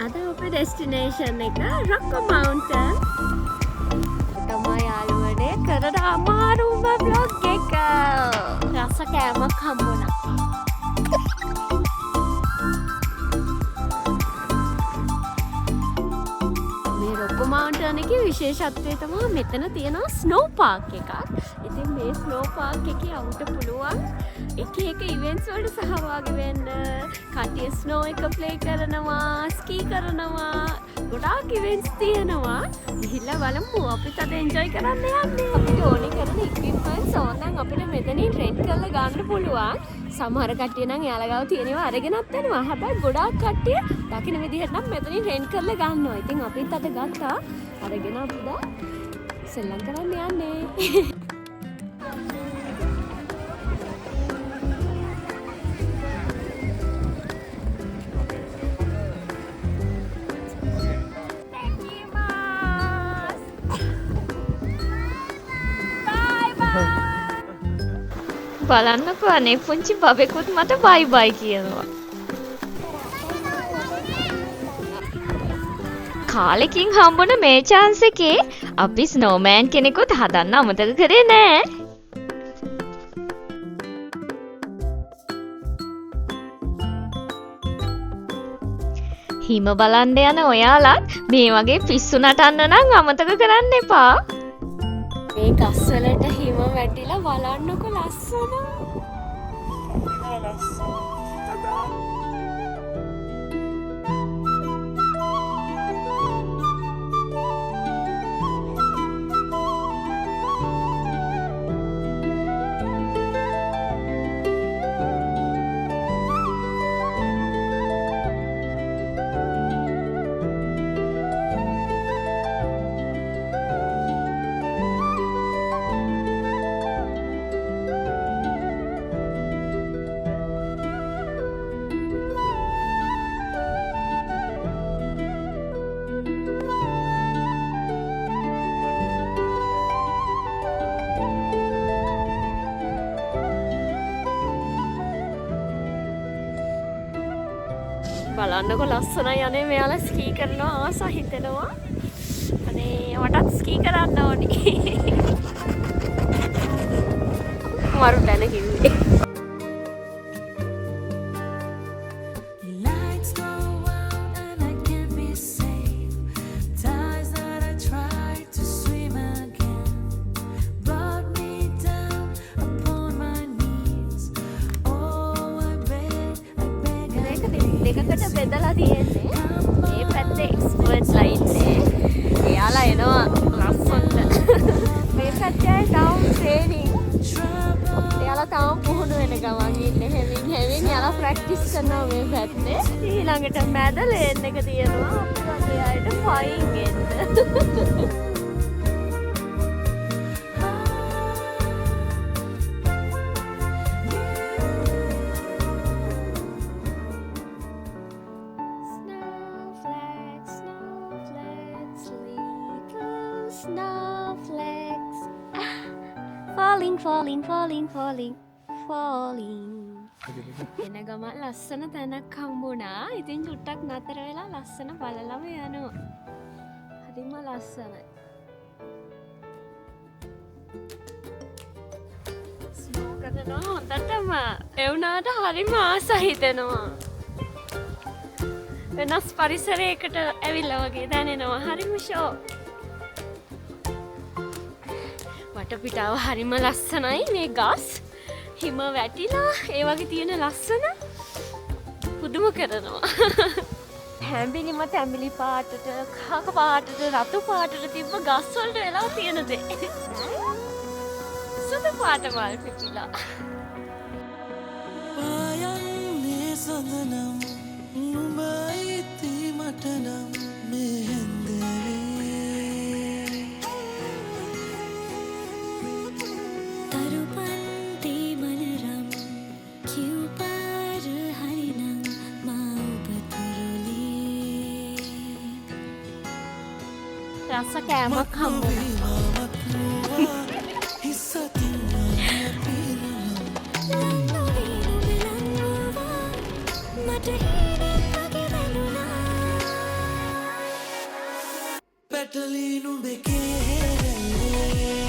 අද අපේ ඩෙස්ටිනේෂන් එක රොක්කෝ මවුන්ටන්. තමයි යාළුවනේ කරන අමාරුම බ්ලොග් එක. රස කෑමක් හම්බුණා. මේ රොක්කෝ මවුන්ටන් එකේ විශේෂත්වය තමයි මෙතන තියෙනවා ස්නෝ පාක් එකක්. ඉතින් මේ ස්නෝ පාක් එකේ අවුට පුළුවන් එක ඉවෙන්ට්ස් වලට සහභාගී වෙන්න. කට්ටිය ස්නෝ එක ප්ලේ කරනවා, ස්කී කරනවා, ගොඩාක් ඉවෙන්ට්ස් තියෙනවා. ගිහිල්ලා බලමු අපිත් අද එන්ජොයි කරන්න යන්නේ. අපිට ඕනේ කරන ඉක්විප්මන්ට්ස් ඕනනම් අපිට මෙතනින් රෙන්ට් කරලා ගන්න පුළුවන්. සමහර කට්ටිය නම් එයාලා ගාව තියෙනවා අරගෙනත් යනවා. හැබැයි ගොඩාක් කට්ටිය දකින්න විදිහට නම් මෙතනින් රෙන්ට් කරලා ගන්නවා. ඉතින් අපිත් අද ගත්තා. අරගෙන අපිට සෙල්ලම් කරන්න යන්නේ. බලන්නකෝ අනේ පුංචි බබෙකුත් මට බයි බයි කියනවා. කාලෙකින් හම්බුන මේ chance එකේ අපි ස්නෝමෑන් කෙනෙකුත් හදන්න අමතක කරේ නෑ. හිම බලන්න යන ඔයාලත් මේ වගේ පිස්සු නටන්න නම් අමතක කරන්න එපා. මේ ගස්වලට හිම වැටිලා බලන්නකො ලස්සන. බලන්නකො ලස්සනයි අනේ මෙයාලා ස්කී කරනවා ආස හිතෙනවා. අනේ මටත් ස්කී කරන්න ඕනි. මරු දැන කිව්වේ. දෙකකට බෙදලා තියෙන්නේ. මේ පැත්තේ එක්ස්පර්ට්ස්ලා ඉන්නේ. එයාලා එනවා ලස්සනට. මේ පැත්තේ තාම ට්‍රේනින්. එයාලා තාම පුහුණු වෙන ගමන් ඉන්නේ. හැමින් එයාලා ප්‍රැක්ටිස් කරනවා මේ පැත්තේ. ඊළඟට මැද ලේන් එක තියෙනවා. අපි වගේ අයට ෆයින් එන්න. Snowflakes falling. එන ගමන් ලස්සන තැනක් හම්බුණා. ඉතින් චුට්ටක් නතර වෙලා ලස්සන බලලම යනවා. හරිම ලස්සනයි. ස්නෝ කරනවා හොඳටම. ඒ වුණාට හරිම ආස හිතෙනවා. වෙනස් පරිසරයකට ඇවිල්ලා වගේ දැනෙනවා. හරිම ෂෝ. වටපිටාව හරිම ලස්සනයි. මේ ගස් හිම වැටිලා ඒ වගේ තියෙන ලස්සන පුදුම කරනවා. හැම්බිලිම තැඹිලි පාටට, කහ පාටට, රතු පාටට තිබ්බ ගස් වලට වෙලා තියෙන දේ. සුදු පාට මල් පිපිලා. ආයන්නේ සඳනම් නුඹයි මටනම් මේ රස කෑමක් හම්බුණා. පැටලී නුඹේ කේරැල්ලේ